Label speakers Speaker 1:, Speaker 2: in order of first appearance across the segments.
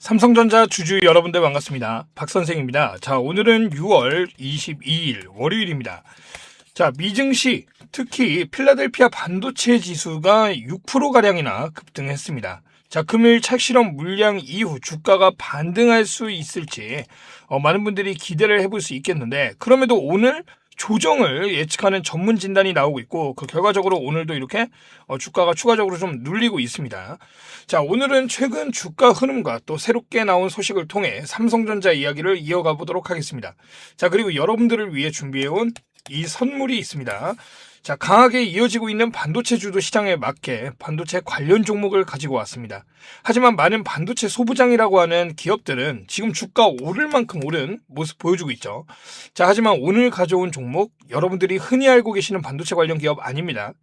Speaker 1: 삼성전자 주주 여러분들 반갑습니다. 박선생입니다. 자, 오늘은 6월 22일 월요일입니다. 자, 미증시, 특히 필라델피아 반도체 지수가 6%가량이나 급등했습니다. 자, 금일 착실험 물량 이후 주가가 반등할 수 있을지 많은 분들이 기대를 해볼 수 있겠는데, 그럼에도 오늘 조정을 예측하는 전문 진단이 나오고 있고, 그 결과적으로 오늘도 이렇게 주가가 추가적으로 좀 눌리고 있습니다. 자, 오늘은 최근 주가 흐름과 또 새롭게 나온 소식을 통해 삼성전자 이야기를 이어가 보도록 하겠습니다. 자, 그리고 여러분들을 위해 준비해온 이 선물이 있습니다. 자, 강하게 이어지고 있는 반도체 주도 시장에 맞게 반도체 관련 종목을 가지고 왔습니다. 하지만 많은 반도체 소부장이라고 하는 기업들은 지금 주가 오를 만큼 오른 모습 보여주고 있죠. 자, 하지만 오늘 가져온 종목, 여러분들이 흔히 알고 계시는 반도체 관련 기업 아닙니다.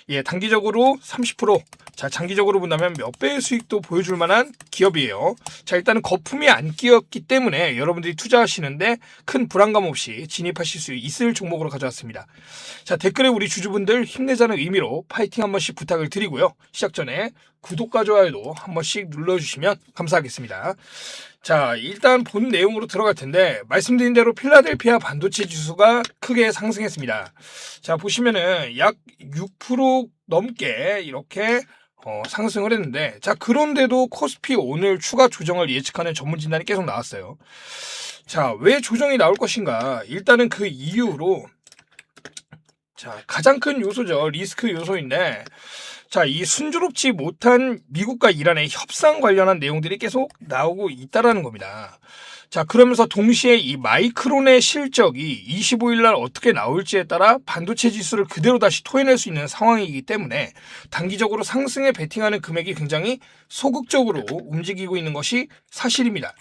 Speaker 1: 예, 단기적으로 30%, 자, 장기적으로 본다면 몇 배의 수익도 보여줄 만한 기업이에요. 자, 일단은 거품이 안 끼었기 때문에 여러분들이 투자하시는데 큰 불안감 없이 진입하실 수 있을 종목으로 가져왔습니다. 자, 댓글에 우리 주주분들 힘내자는 의미로 파이팅 한 번씩 부탁을 드리고요. 시작 전에 구독과 좋아요도 한 번씩 눌러주시면 감사하겠습니다. 자, 일단 본 내용으로 들어갈 텐데, 말씀드린 대로 필라델피아 반도체 지수가 크게 상승했습니다. 자, 보시면은 약 6% 넘게 이렇게 상승을 했는데, 자, 그런데도 코스피 오늘 추가 조정을 예측하는 전문 진단이 계속 나왔어요. 자, 왜 조정이 나올 것인가? 일단은 그 이유로, 자, 가장 큰 요소죠. 리스크 요소인데, 자, 이 순조롭지 못한 미국과 이란의 협상 관련한 내용들이 계속 나오고 있다라는 겁니다. 자, 그러면서 동시에 이 마이크론의 실적이 25일 날 어떻게 나올지에 따라 반도체 지수를 그대로 다시 토해낼 수 있는 상황이기 때문에 단기적으로 상승에 베팅하는 금액이 굉장히 소극적으로 움직이고 있는 것이 사실입니다.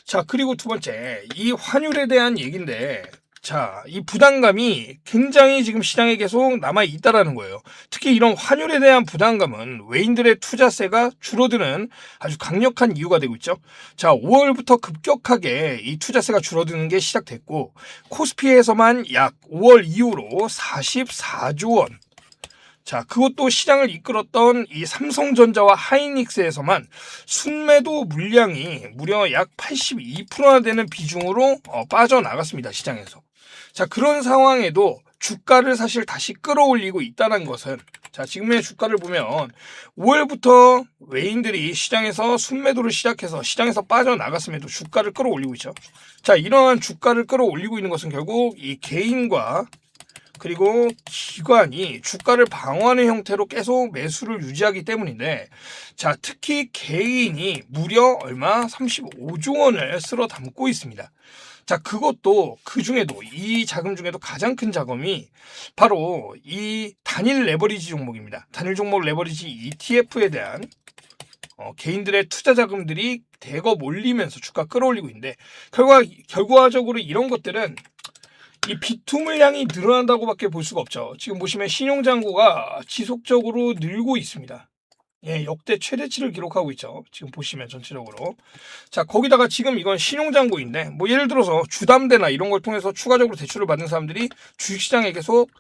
Speaker 1: 자, 그리고 두 번째, 이 환율에 대한 얘기인데, 자, 이 부담감이 굉장히 지금 시장에 계속 남아 있다라는 거예요. 특히 이런 환율에 대한 부담감은 외인들의 투자세가 줄어드는 아주 강력한 이유가 되고 있죠. 자, 5월부터 급격하게 이 투자세가 줄어드는 게 시작됐고, 코스피에서만 약 5월 이후로 44조 원. 자, 그것도 시장을 이끌었던 이 삼성전자와 하이닉스에서만 순매도 물량이 무려 약 82%나 되는 비중으로 빠져나갔습니다, 시장에서. 자, 그런 상황에도 주가를 사실 다시 끌어올리고 있다는 것은, 자, 지금의 주가를 보면 5월부터 외인들이 시장에서 순매도를 시작해서 시장에서 빠져나갔음에도 주가를 끌어올리고 있죠. 자, 이러한 주가를 끌어올리고 있는 것은 결국 이 개인과 그리고 기관이 주가를 방어하는 형태로 계속 매수를 유지하기 때문인데, 자, 특히 개인이 무려 얼마? 35조 원을 쓸어 담고 있습니다. 자, 그것도 그 중에도 이 자금 중에도 가장 큰 자금이 바로 이 단일 레버리지 종목입니다. 단일 종목 레버리지 ETF에 대한 개인들의 투자 자금들이 대거 몰리면서 주가 끌어올리고 있는데, 결과적으로 이런 것들은 이 비투 물량이 늘어난다고밖에 볼 수가 없죠. 지금 보시면 신용잔고가 지속적으로 늘고 있습니다. 예, 역대 최대치를 기록하고 있죠. 지금 보시면 전체적으로. 자, 거기다가 지금 이건 신용잔고인데, 뭐 예를 들어서 주담대나 이런 걸 통해서 추가적으로 대출을 받는 사람들이 주식시장에 계속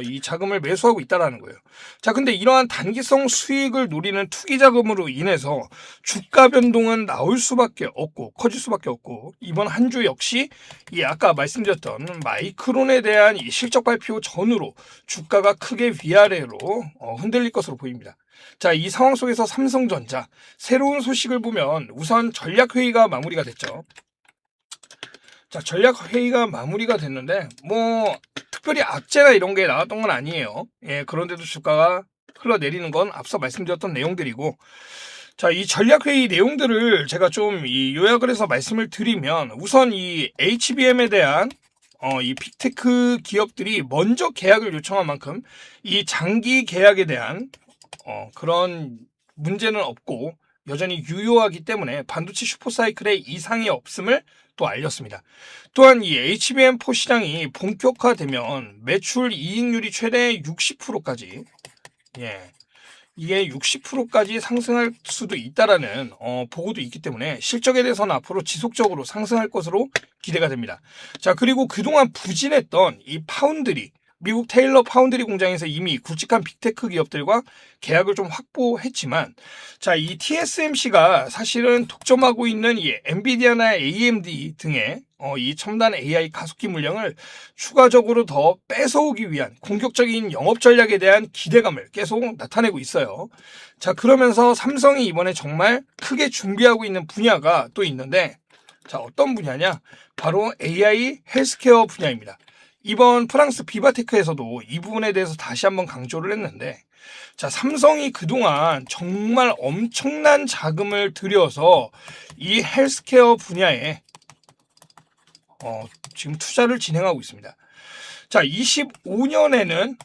Speaker 1: 이 자금을 매수하고 있다라는 거예요. 자, 근데 이러한 단기성 수익을 노리는 투기 자금으로 인해서 주가 변동은 나올 수밖에 없고 커질 수밖에 없고, 이번 한 주 역시 이 아까 말씀드렸던 마이크론에 대한 이 실적 발표 전후로 주가가 크게 위아래로 흔들릴 것으로 보입니다. 자, 이 상황 속에서 삼성전자 새로운 소식을 보면 우선 전략회의가 마무리가 됐죠. 자, 전략회의가 마무리가 됐는데 뭐 특별히 악재나 이런 게 나왔던 건 아니에요. 예, 그런데도 주가가 흘러내리는 건 앞서 말씀드렸던 내용들이고, 자, 이 전략회의 내용들을 제가 좀 이 요약을 해서 말씀을 드리면, 우선 이 HBM에 대한 이 빅테크 기업들이 먼저 계약을 요청한 만큼 이 장기 계약에 대한 그런 문제는 없고 여전히 유효하기 때문에 반도체 슈퍼사이클에 이상이 없음을 또 알렸습니다. 또한 이 HBM4 시장이 본격화되면 매출 이익률이 최대 60%까지, 예, 이게 60%까지 상승할 수도 있다라는 보고도 있기 때문에 실적에 대해서는 앞으로 지속적으로 상승할 것으로 기대가 됩니다. 자, 그리고 그동안 부진했던 이 파운드리, 미국 테일러 파운드리 공장에서 이미 굵직한 빅테크 기업들과 계약을 좀 확보했지만, 자, 이 TSMC가 사실은 독점하고 있는 이 엔비디아나 AMD 등의 이 첨단 AI 가속기 물량을 추가적으로 더 뺏어오기 위한 공격적인 영업 전략에 대한 기대감을 계속 나타내고 있어요. 자, 그러면서 삼성이 이번에 정말 크게 준비하고 있는 분야가 또 있는데, 자, 어떤 분야냐? 바로 AI 헬스케어 분야입니다. 이번 프랑스 비바테크에서도 이 부분에 대해서 다시 한번 강조를 했는데, 자, 삼성이 그동안 정말 엄청난 자금을 들여서 이 헬스케어 분야에 지금 투자를 진행하고 있습니다. 자, 25년에는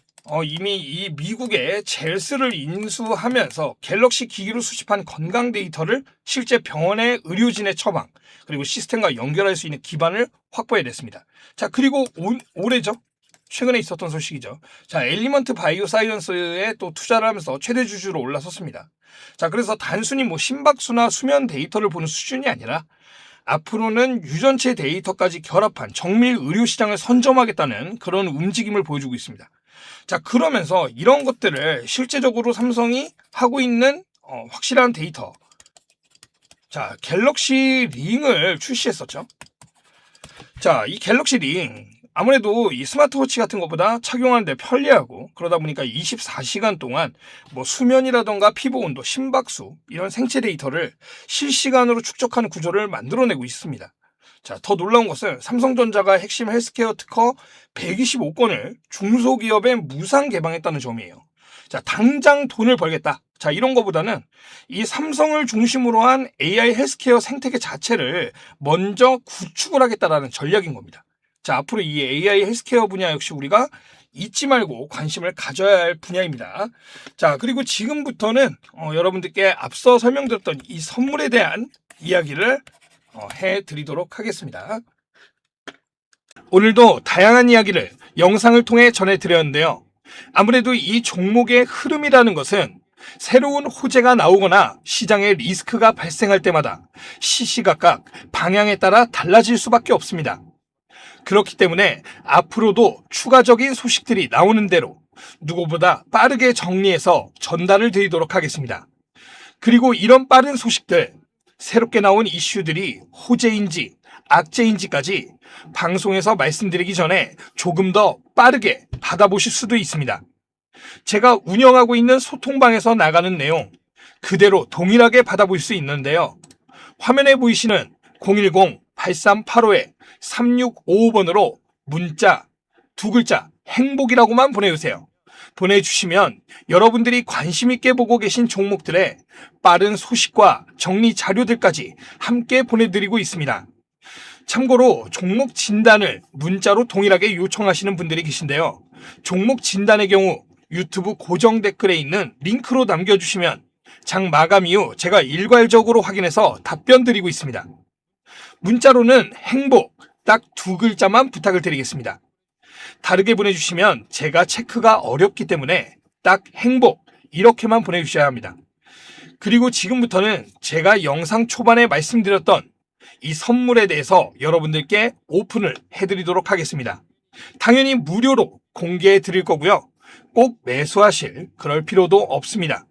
Speaker 1: 이미 이 미국의 젤스를 인수하면서 갤럭시 기기로 수집한 건강 데이터를 실제 병원의 의료진의 처방, 그리고 시스템과 연결할 수 있는 기반을 확보해냈습니다. 자, 그리고 올해죠. 최근에 있었던 소식이죠. 자, 엘리먼트 바이오 사이언스에 또 투자를 하면서 최대 주주로 올라섰습니다. 자, 그래서 단순히 뭐 심박수나 수면 데이터를 보는 수준이 아니라 앞으로는 유전체 데이터까지 결합한 정밀 의료 시장을 선점하겠다는 그런 움직임을 보여주고 있습니다. 자, 그러면서 이런 것들을 실제적으로 삼성이 하고 있는 확실한 데이터. 자, 갤럭시 링을 출시했었죠. 자, 이 갤럭시 링 아무래도 이 스마트워치 같은 것보다 착용하는데 편리하고, 그러다 보니까 24시간 동안 뭐 수면이라던가 피부 온도, 심박수 이런 생체 데이터를 실시간으로 축적하는 구조를 만들어내고 있습니다. 자, 더 놀라운 것은 삼성전자가 핵심 헬스케어 특허 125건을 중소기업에 무상 개방했다는 점이에요. 자, 당장 돈을 벌겠다. 자, 이런 거보다는 이 삼성을 중심으로 한 AI 헬스케어 생태계 자체를 먼저 구축을 하겠다라는 전략인 겁니다. 자, 앞으로 이 AI 헬스케어 분야 역시 우리가 잊지 말고 관심을 가져야 할 분야입니다. 자, 그리고 지금부터는 여러분들께 앞서 설명드렸던 이 선물에 대한 이야기를 해드리도록 하겠습니다. 오늘도 다양한 이야기를 영상을 통해 전해드렸는데요. 아무래도 이 종목의 흐름이라는 것은 새로운 호재가 나오거나 시장에 리스크가 발생할 때마다 시시각각 방향에 따라 달라질 수밖에 없습니다. 그렇기 때문에 앞으로도 추가적인 소식들이 나오는 대로 누구보다 빠르게 정리해서 전달을 드리도록 하겠습니다. 그리고 이런 빠른 소식들, 새롭게 나온 이슈들이 호재인지 악재인지까지 방송에서 말씀드리기 전에 조금 더 빠르게 받아보실 수도 있습니다. 제가 운영하고 있는 소통방에서 나가는 내용 그대로 동일하게 받아볼 수 있는데요. 화면에 보이시는 010-8385-3655번으로 문자 2글자 행복이라고만 보내주세요. 보내주시면 여러분들이 관심 있게 보고 계신 종목들의 빠른 소식과 정리 자료들까지 함께 보내드리고 있습니다. 참고로 종목 진단을 문자로 동일하게 요청하시는 분들이 계신데요. 종목 진단의 경우 유튜브 고정 댓글에 있는 링크로 남겨주시면 장 마감 이후 제가 일괄적으로 확인해서 답변 드리고 있습니다. 문자로는 행복 딱 2글자만 부탁을 드리겠습니다. 다르게 보내주시면 제가 체크가 어렵기 때문에 딱 행복 이렇게만 보내주셔야 합니다. 그리고 지금부터는 제가 영상 초반에 말씀드렸던 이 선물에 대해서 여러분들께 오픈을 해드리도록 하겠습니다. 당연히 무료로 공개해 드릴 거고요. 꼭 매수하실 그럴 필요도 없습니다.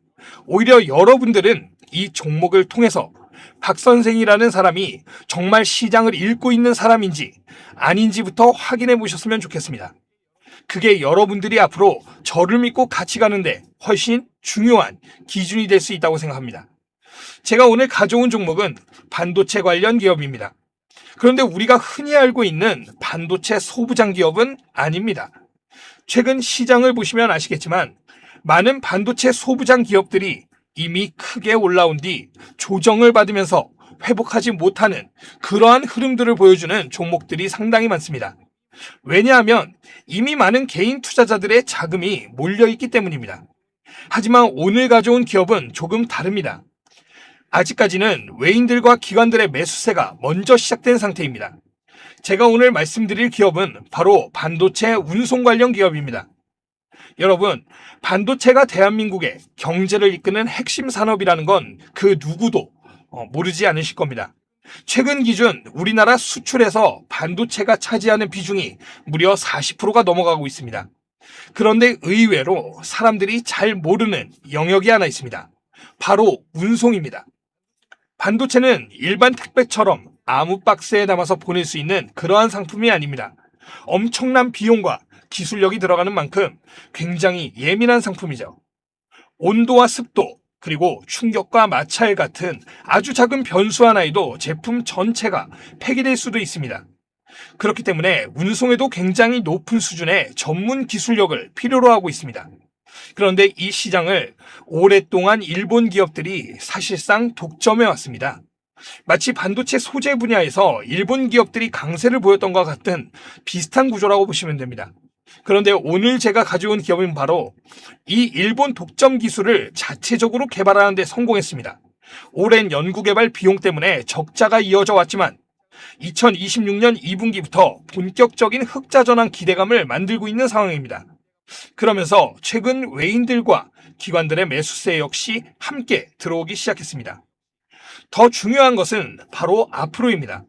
Speaker 1: 오히려 여러분들은 이 종목을 통해서 박 선생이라는 사람이 정말 시장을 읽고 있는 사람인지 아닌지부터 확인해 보셨으면 좋겠습니다. 그게 여러분들이 앞으로 저를 믿고 같이 가는데 훨씬 중요한 기준이 될 수 있다고 생각합니다. 제가 오늘 가져온 종목은 반도체 관련 기업입니다. 그런데 우리가 흔히 알고 있는 반도체 소부장 기업은 아닙니다. 최근 시장을 보시면 아시겠지만 많은 반도체 소부장 기업들이 이미 크게 올라온 뒤 조정을 받으면서 회복하지 못하는 그러한 흐름들을 보여주는 종목들이 상당히 많습니다. 왜냐하면 이미 많은 개인 투자자들의 자금이 몰려있기 때문입니다. 하지만 오늘 가져온 기업은 조금 다릅니다. 아직까지는 외인들과 기관들의 매수세가 먼저 시작된 상태입니다. 제가 오늘 말씀드릴 기업은 바로 반도체 운송 관련 기업입니다. 여러분, 반도체가 대한민국의 경제를 이끄는 핵심 산업이라는 건 그 누구도 모르지 않으실 겁니다. 최근 기준 우리나라 수출에서 반도체가 차지하는 비중이 무려 40%가 넘어가고 있습니다. 그런데 의외로 사람들이 잘 모르는 영역이 하나 있습니다. 바로 운송입니다. 반도체는 일반 택배처럼 아무 박스에 담아서 보낼 수 있는 그러한 상품이 아닙니다. 엄청난 비용과 기술력이 들어가는 만큼 굉장히 예민한 상품이죠. 온도와 습도, 그리고 충격과 마찰 같은 아주 작은 변수 하나에도 제품 전체가 폐기될 수도 있습니다. 그렇기 때문에 운송에도 굉장히 높은 수준의 전문 기술력을 필요로 하고 있습니다. 그런데 이 시장을 오랫동안 일본 기업들이 사실상 독점해 왔습니다. 마치 반도체 소재 분야에서 일본 기업들이 강세를 보였던 것과 같은 비슷한 구조라고 보시면 됩니다. 그런데 오늘 제가 가져온 기업은 바로 이 일본 독점 기술을 자체적으로 개발하는 데 성공했습니다. 오랜 연구개발 비용 때문에 적자가 이어져 왔지만 2026년 2분기부터 본격적인 흑자 전환 기대감을 만들고 있는 상황입니다. 그러면서 최근 외인들과 기관들의 매수세 역시 함께 들어오기 시작했습니다. 더 중요한 것은 바로 앞으로입니다.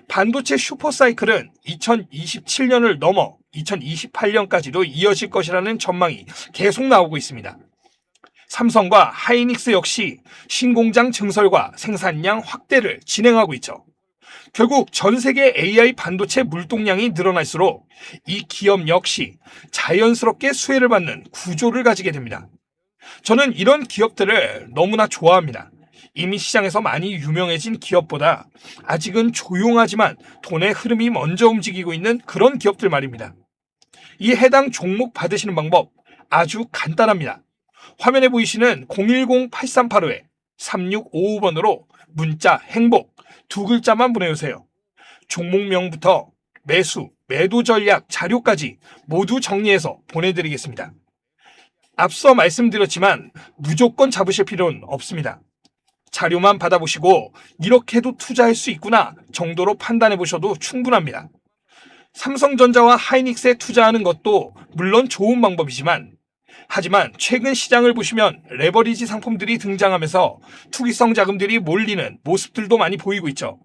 Speaker 1: 반도체 슈퍼사이클은 2027년을 넘어 2028년까지도 이어질 것이라는 전망이 계속 나오고 있습니다. 삼성과 하이닉스 역시 신공장 증설과 생산량 확대를 진행하고 있죠. 결국 전 세계 AI 반도체 물동량이 늘어날수록 이 기업 역시 자연스럽게 수혜를 받는 구조를 가지게 됩니다. 저는 이런 기업들을 너무나 좋아합니다. 이미 시장에서 많이 유명해진 기업보다 아직은 조용하지만 돈의 흐름이 먼저 움직이고 있는 그런 기업들 말입니다. 이 해당 종목 받으시는 방법 아주 간단합니다. 화면에 보이시는 010-8385-3655번으로 문자 행복 두 글자만 보내주세요. 종목명부터 매수, 매도 전략, 자료까지 모두 정리해서 보내드리겠습니다. 앞서 말씀드렸지만 무조건 잡으실 필요는 없습니다. 자료만 받아보시고 이렇게도 투자할 수 있구나 정도로 판단해 보셔도 충분합니다. 삼성전자와 하이닉스에 투자하는 것도 물론 좋은 방법이지만 하지만 최근 시장을 보시면 레버리지 상품들이 등장하면서 투기성 자금들이 몰리는 모습들도 많이 보이고 있죠.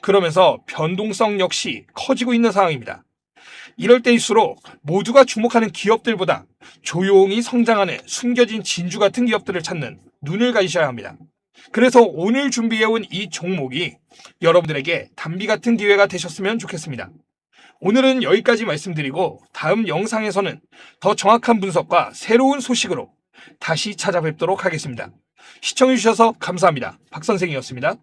Speaker 1: 그러면서 변동성 역시 커지고 있는 상황입니다. 이럴 때일수록 모두가 주목하는 기업들보다 조용히 성장하는 숨겨진 진주 같은 기업들을 찾는 눈을 가지셔야 합니다. 그래서 오늘 준비해온 이 종목이 여러분들에게 단비 같은 기회가 되셨으면 좋겠습니다. 오늘은 여기까지 말씀드리고 다음 영상에서는 더 정확한 분석과 새로운 소식으로 다시 찾아뵙도록 하겠습니다. 시청해주셔서 감사합니다. 박 선생이었습니다.